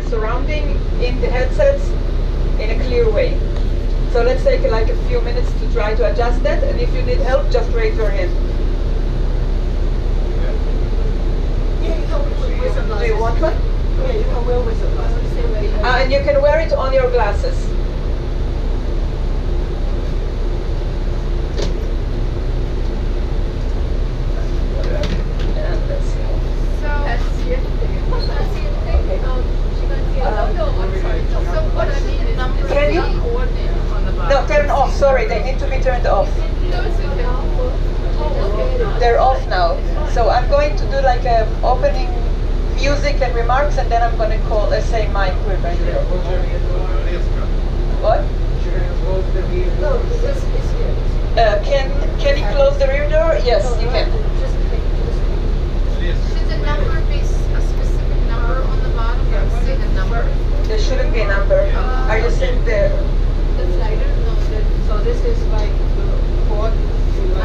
your surrounding in the headsets in a clear way. So let's take like a few minutes to try to adjust that, and if you need help, just raise your hand. Yeah, you can wear wizard glasses. Do you want one? Yeah, you can wear wizard glasses. And you can wear it on your glasses. And let's see. So, so what I need is numbers Can you? not coordinate on the bottom. No, turn off. Sorry, they need to be turned off. They're off now. So I'm going to do like a opening music and remarks, and then I'm going to call, say Mike. We're right here. What? No, this is here. Can you close the rear door? Yes, you can. Should the number be a specific number on the bottom, or say the number? There shouldn't be a number. Are you seeing the? The slider? No, So this is like the cord.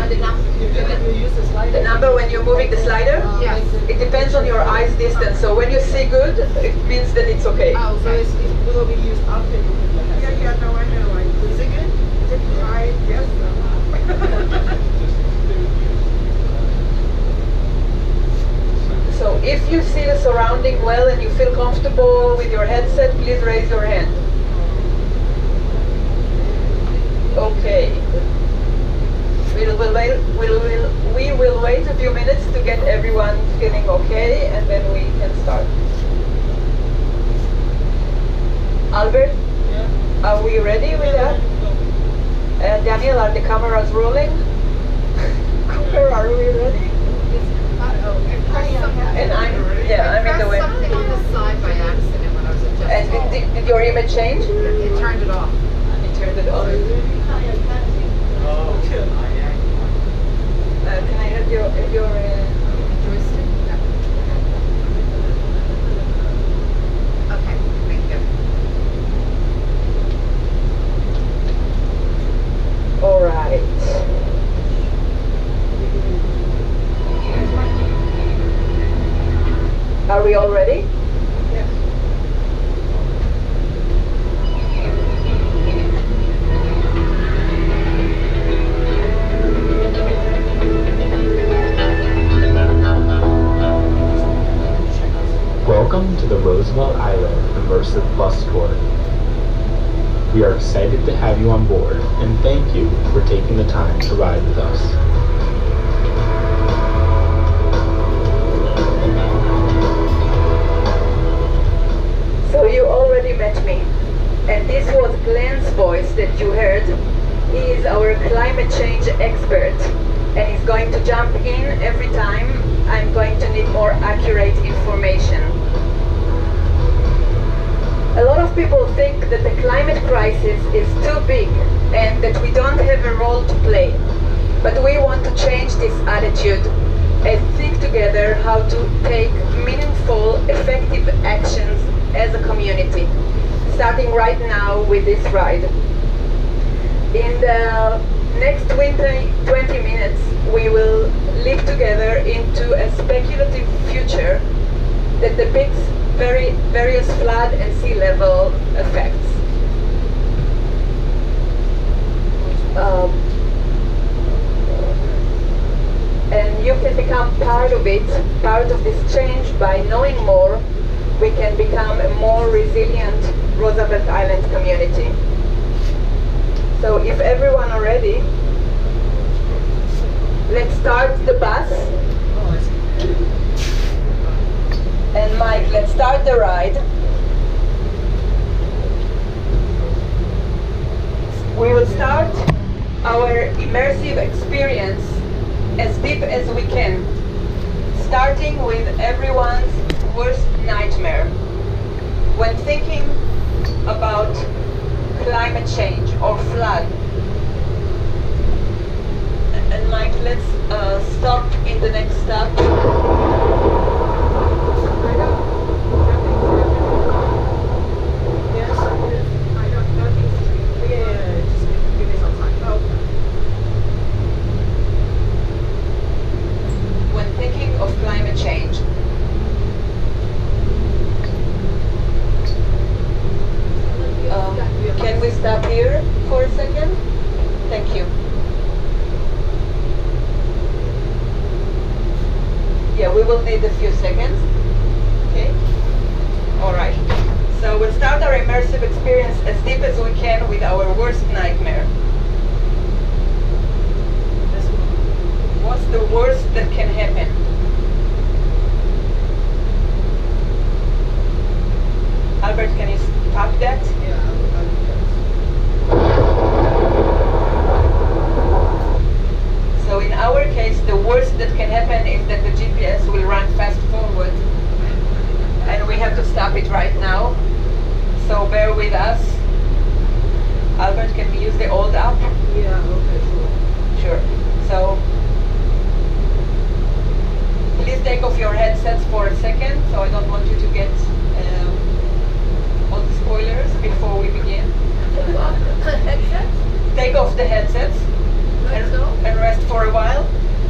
the number. You use the slider. The number when you're moving the slider? Yes. It depends on your eyes distance. So when you see good, it means that it's okay. Oh, So okay. it will be used after you put the headset. Yeah, no, I know. Is it good? Is it good? I guess so. So if you see the surrounding well and you feel comfortable with your headset, please raise your hand. Okay. We will wait a few minutes to get everyone feeling okay, and then we can start. Albert, Yeah. are we ready with that? Daniel, are the cameras rolling? Cooper, are we ready? And I'm in the way. Something on the side by accident when I was And adjusting. did your image change? It turned it off. It turned it on. Can I have your Joystick? No. Okay, thank you. all right. Are we all ready? Yes. Welcome to the Roosevelt Island Immersive Bus Tour. We are excited to have you on board and thank you for taking the time to ride with us. So you already met me, and this was Glenn's voice that you heard. He is our climate change expert, and he's going to jump in every time I'm going to need more accurate information. A lot of people think that the climate crisis is too big and that we don't have a role to play. But we want to change this attitude and think together how to take meaningful, effective actions as a community, starting right now with this ride. In the next 20 minutes, we will live together into a speculative future that depicts various flood and sea level effects. And you can become part of it, part of this change by knowing more. We can become a more resilient Roosevelt Island community. So if everyone are ready, let's start the bus. And Mike, let's start the ride. We will start our immersive experience as deep as we can, starting with everyone's worst nightmare when thinking about climate change or flood. And Mike, let's stop in the next stop. When thinking of climate change, a second? Thank you. Yeah, we will need a few seconds. Okay? Alright. So we'll start our immersive experience as deep as we can with our worst nightmare. What's the worst that can happen? Albert, can you stop that? Yeah, I'll do that. So in our case, the worst that can happen is that the GPS will run fast forward. And we have to stop it right now. So bear with us. Albert, can we use the old app? Yeah, okay, sure. Sure. So please take off your headsets for a second, so I don't want you to get all the spoilers before we begin. Headset? Take off the headsets Like so? and rest for a while,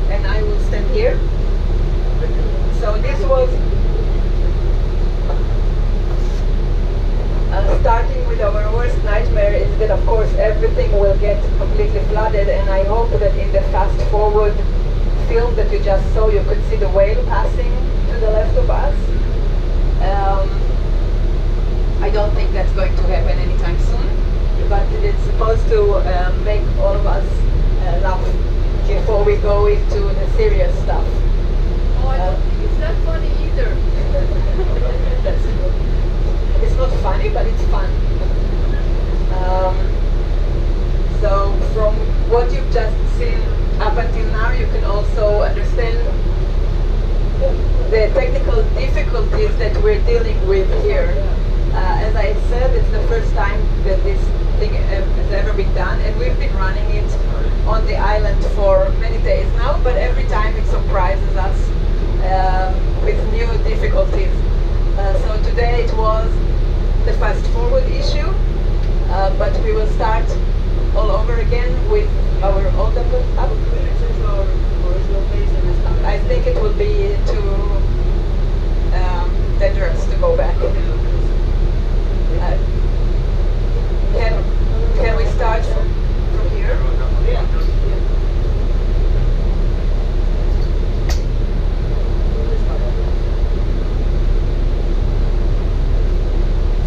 and I will stand here. So this was starting with our worst nightmare is that of course everything will get completely flooded, and I hope that in the fast forward film that you just saw you could see the whale passing to the left of us. I don't think that's going to happen anytime soon, but it's supposed to make all of us laugh before we go into the serious stuff. Oh, I don't think it's that funny either. It's not funny, but it's fun. So from what you've just seen up until now, you can also understand the technical difficulties that we're dealing with here. As I said, it's the first time that this thing has ever been done, and we've been running it on the island for many days now, but every time it surprises us with new difficulties. So today it was the fast forward issue, but we will start all over again with our old app. Since our original place and it's not. I think it will be too dangerous to go back. Can we start from here? Yeah.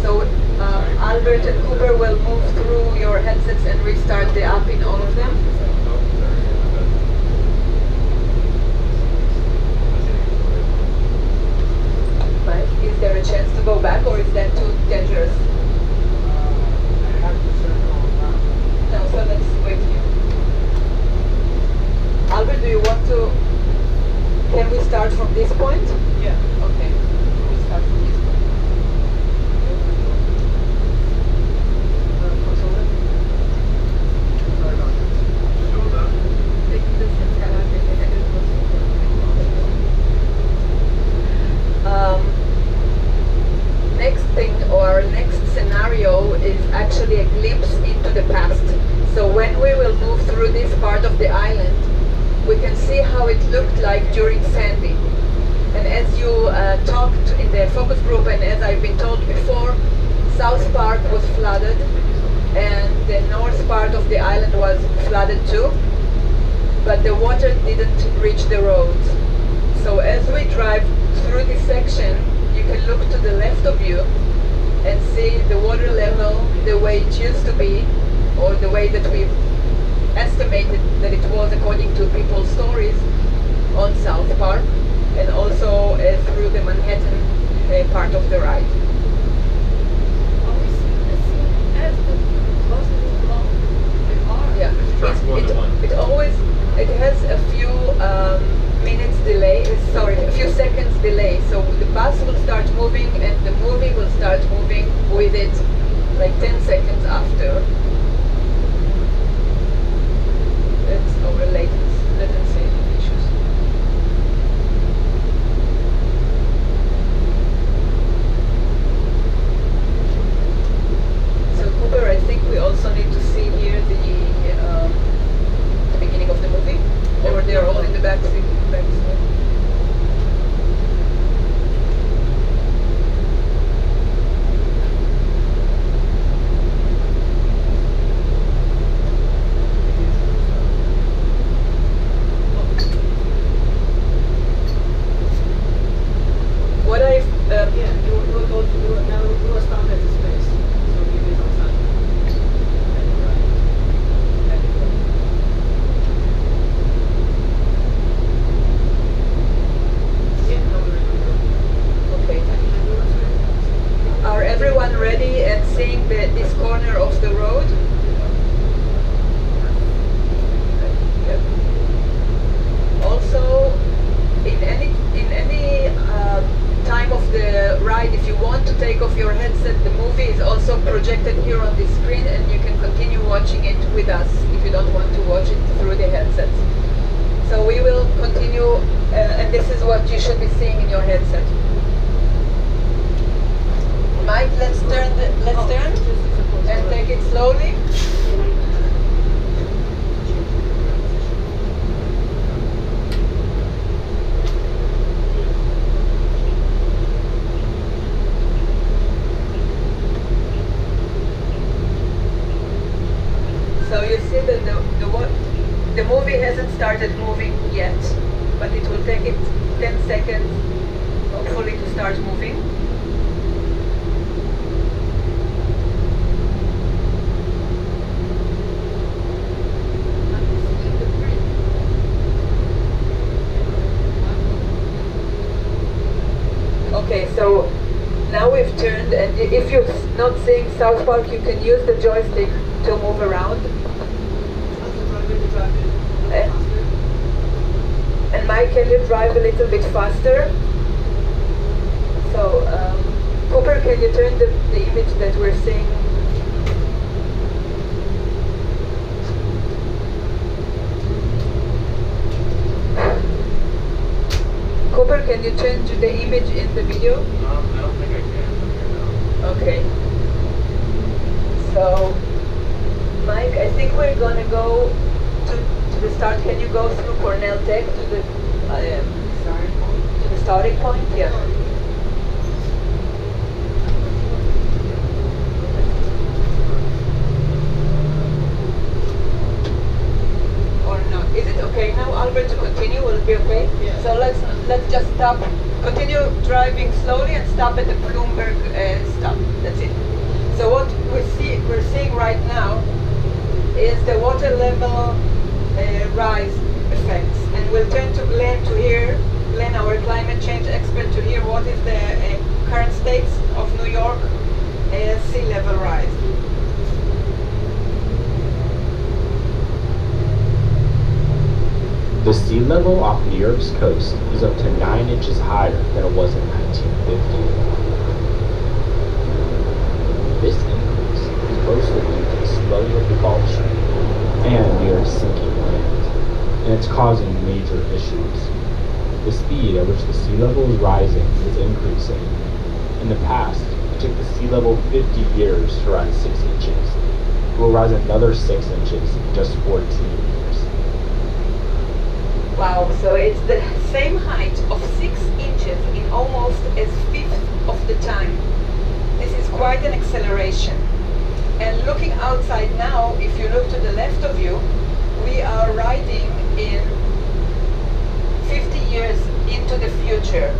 So Albert and Cooper will move through your headsets and restart the app in all of them. But is there a chance to go back, or is that too dangerous? I have to circle around. No, so let's wait here. Albert, do you want to... Can we start from this point? Yeah. Okay, we'll start from this point. Controller? Sorry about Next thing, or next scenario, is actually a glimpse into the past. So when we will move through this part of the island, we can see how it looked like during Sandy. And as you talked in the focus group, and as I've been told before, South Park was flooded, and the north part of the island was flooded too, but the water didn't reach the roads. So as we drive through this section, you can look to the left of you and see the water level the way it used to be, or the way that we've estimated that it was according to people's stories on South Park, and also through the Manhattan part of the ride. As the buses move along, they are. Yeah, it always, it has a few minutes delay, a few seconds delay. So the bus will start moving and the movie will start moving with it like 10 seconds after. That's our latency issues. So Cooper, I think we also need to see here the beginning of the movie, or they're all in the back seat. everyone ready and seeing this corner of the road? Yep. Also, in any time of the ride, if you want to take off your headset, the movie is also projected here on the screen, and you can continue watching it with us if you don't want to watch it through the headsets. So we will continue, and this is what you should be seeing in your headset. Mike, let's turn and take it slowly. So you see that the movie hasn't started moving yet, but it will take it 10 seconds, hopefully, to start moving. Okay, so now we've turned, and if you're not seeing South Park, you can use the joystick to move around. And Mike, can you drive a little bit faster? So, Cooper, can you turn the image that we're seeing? Cooper, can you change the image in the video? I don't think I can. Okay. So, Mike, I think we're gonna go to the start. Can you go through Cornell Tech to the starting point? Yeah. Or not? Is it okay now, Albert, to continue? Will it be okay? Yeah. So let's just stop. Continue driving slowly and stop at the Bloomberg stop. That's it. So what we're seeing right now is the water level rise effects, and we'll turn to Glenn to hear, Glenn, our climate change expert, to hear what is the current states of New York sea level rise. The sea level off New York's coast is up to 9 inches higher than it was in 1950. This increase is mostly due to the swelling of the Gulf Stream and New York's sinking land, and it's causing major issues. The speed at which the sea level is rising is increasing. In the past, it took the sea level 50 years to rise 6 inches. It will rise another 6 inches in just 14 years. Wow, so it's the same height of 6 inches in almost a fifth of the time. This is quite an acceleration. And looking outside now, if you look to the left of you, we are riding in 50 years into the future.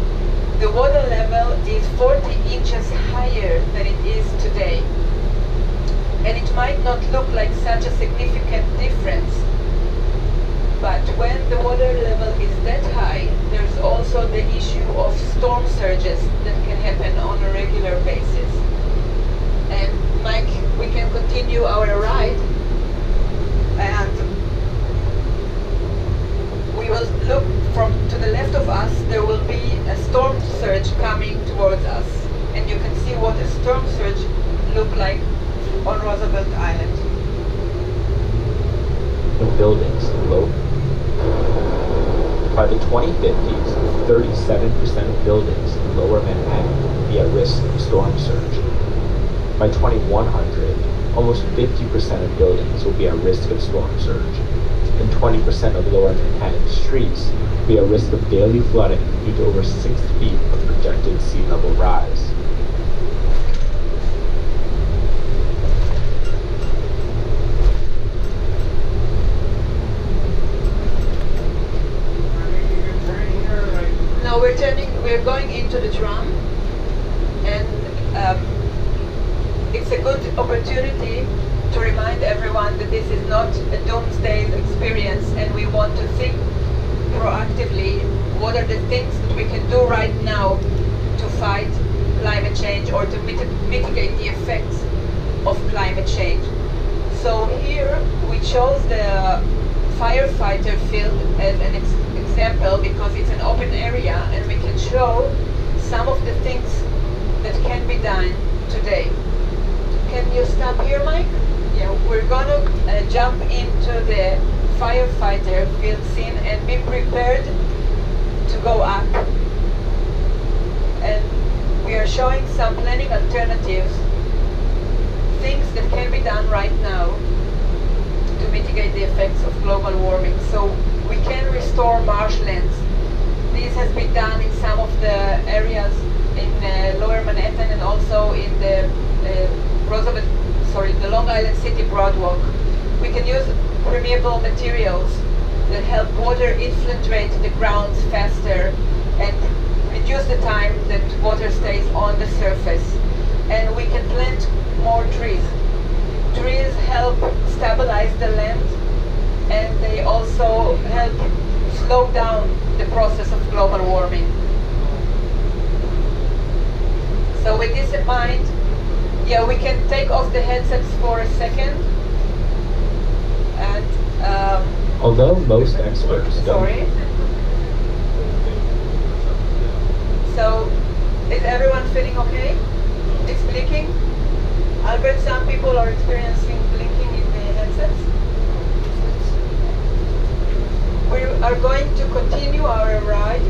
The water level is 40 inches higher than it is today. And it might not look like such a significant difference, but when the water level is that high, there's also the issue of storm surges that can happen on a regular basis. And Mike, we can continue our ride, and we will look to the left of us. There will be a storm surge coming towards us, and you can see what a storm surge look like on Roosevelt Island. The buildings low. By the 2050s, 37% of buildings in Lower Manhattan will be at risk of storm surge. By 2100, almost 50% of buildings will be at risk of storm surge, and 20% of Lower Manhattan streets will be at risk of daily flooding due to over 6 feet of projected sea level rise. No, we're going into the drum, and it's a good opportunity to remind everyone that this is not a doomsday experience, and we want to think proactively what are the things that we can do right now to fight climate change or to mitigate the effects of climate change. So here we chose the firefighter field as an example because it's an open area and we can show some of the things that can be done today. Can you stop here, Mike? Yeah, we're gonna jump into the firefighter field scene and be prepared to go up. And we are showing some planning alternatives, things that can be done right now to mitigate the effects of global warming. So we can restore marshlands. This has been done in some of the areas in Lower Manhattan and also in the the Long Island City Broadwalk. We can use permeable materials that help water infiltrate the ground faster and reduce the time that water stays on the surface. And we can plant more trees. Trees help stabilize the land and they also help slow down the process of global warming. So with this in mind, yeah, we can take off the headsets for a second. And Although most experts don't. sorry. So is everyone feeling okay? It's blinking? Albert, some people are experiencing blinking in the headsets. We are going to continue our ride.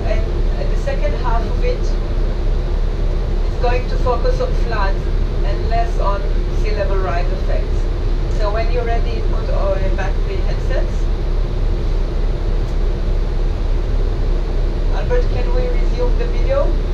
And the second half of it is going to focus on floods and less on sea level rise effects. So when you're ready, put back the headsets. Albert, can we resume the video?